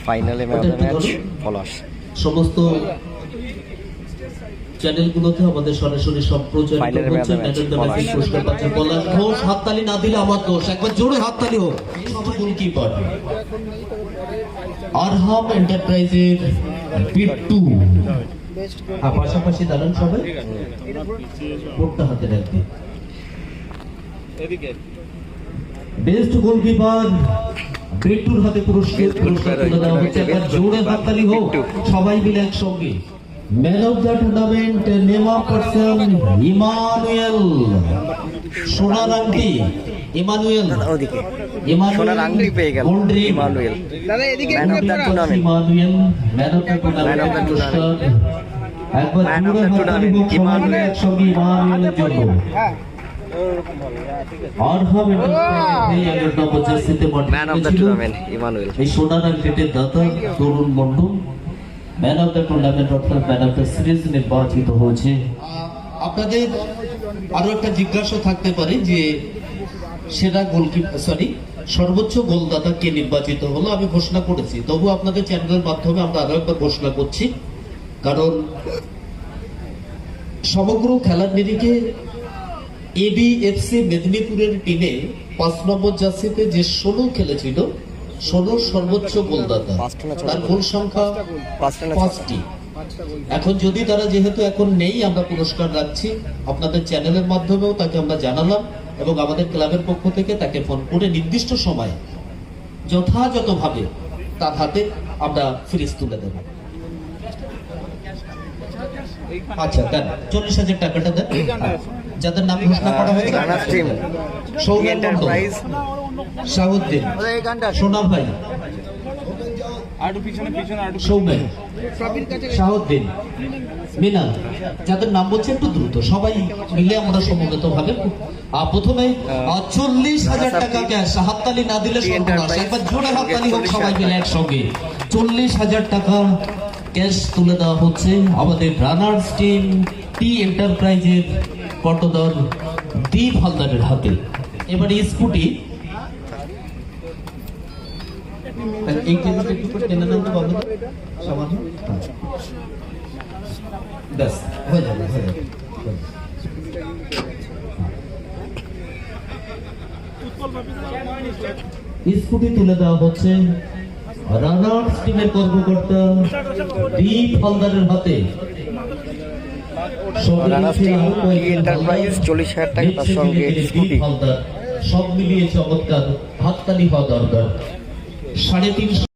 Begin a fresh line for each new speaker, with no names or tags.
ফাইনালে ম্যাচ পলাশ।
সমস্ত চ্যানেলগুলোতে আমাদের সরাসরি সম্প্রচার হচ্ছে। পুরস্কার পাচ্ছেন পলাশ ঘোষ। হাততালি না দিলে আমার দোষ, একবার জোরে হাততালি হোক। গোলকিপার আরহাম এন্টারপ্রাইজের বিট্টু। পাশাপাশি দাঁড়ান সবাই, কোটটা হাতে রাখবে। বেস্ট গোলকিপার বিট্টুর হাতে পুরস্কার তুলে দেওয়া হচ্ছে। একবার জোরে হাততালি হোক সবাই মিলে একসঙ্গে। Man of the tournament name of person Emmanuel সোনার আংটি। ইমানুয়েল
সোনার আংটি পেয়ে গেল Emmanuel. Man of the tournament,
Emmanuel man of the tournament পুরস্কার। একবার জোরে হাততালি হোক ইমানুয়েল একসঙ্গে ইমানুয়েলের জন্য। Arham
man of the tournament Emmanuel.
এই সোনার আংটির দাতা Tarun Mondal man of the tournament অর্থাৎ ম্যান অফ দ্য সিরিজ নির্বাচিত হয়েছে। আপনাদের আরো একটা জিজ্ঞাসা থাকতে পারে যে সেরা গোলকিপার সর্বোচ্চ গোলদাতা কে নির্বাচিত হলো। আমি ঘোষণা করেছি, তবু আপনাদের চ্যানেলের মাধ্যমে আমরা আরো একবার ঘোষণা করছি, কারণ সমগ্র খেলার নিরিখে এবিএফসি মেদিনীপুরের টিমে 5 নম্বর জার্সিতে যে 16 খেলেছিল, 16 সর্বোচ্চ গোলদাতা, তার গোল সংখ্যা 5টি। এখন যদি তারা যেহেতু এখন নেই, আমরা পুরস্কার রাখছি আপনাদের চ্যানেলের মাধ্যমেও তাকে আমরা জানালাম এবং আমাদের ক্লাবের পক্ষ থেকে তাকে ফোন করে নির্দিষ্ট সময় যথাযথভাবে তার হাতে আমরা ফ্রিজ তুলে দেব। আচ্ছা দেন, 40,000 টাকাটা দেন। যাদের নাম ঘোষণা করা হয়েছে শাহুদ্দিন, সোনা ভাই, সৌমেন, শাহুদ্দিন, মিনা, যাদের নাম বলছে একটু দ্রুত সবাই মিলে আমরা সমবেত ভাবে। প্রথমে 40,000 টাকা ক্যাশ, হাততালি না দিলে সর্বনাশ, একবার জোরে হাততালি হোক সবাই মিলে একসঙ্গে। 40,000 টাকা ক্যাশ তুলে দেওয়া হচ্ছে আমাদের রানার্স টিম টি এন্টারপ্রাইজের পটদল দীপ হালদারের হাতে। এবারে স্কুটি এই কেজিতে একটু করে টেনে নেন তো বাবু, সামান্য ব্যাস হয়ে যাবে, হয়ে যাবে। স্কুটি তুলে দেওয়া হচ্ছে রানার্স টিমের কর্মকর্তা দীপ হালদারের হাতে।
এন্টারপ্রাইজ 40,000 টাকা, তার সঙ্গে স্কুটি।
সব মিলিয়ে চমৎকার, হাততালি হওয়া দরকার। 3.5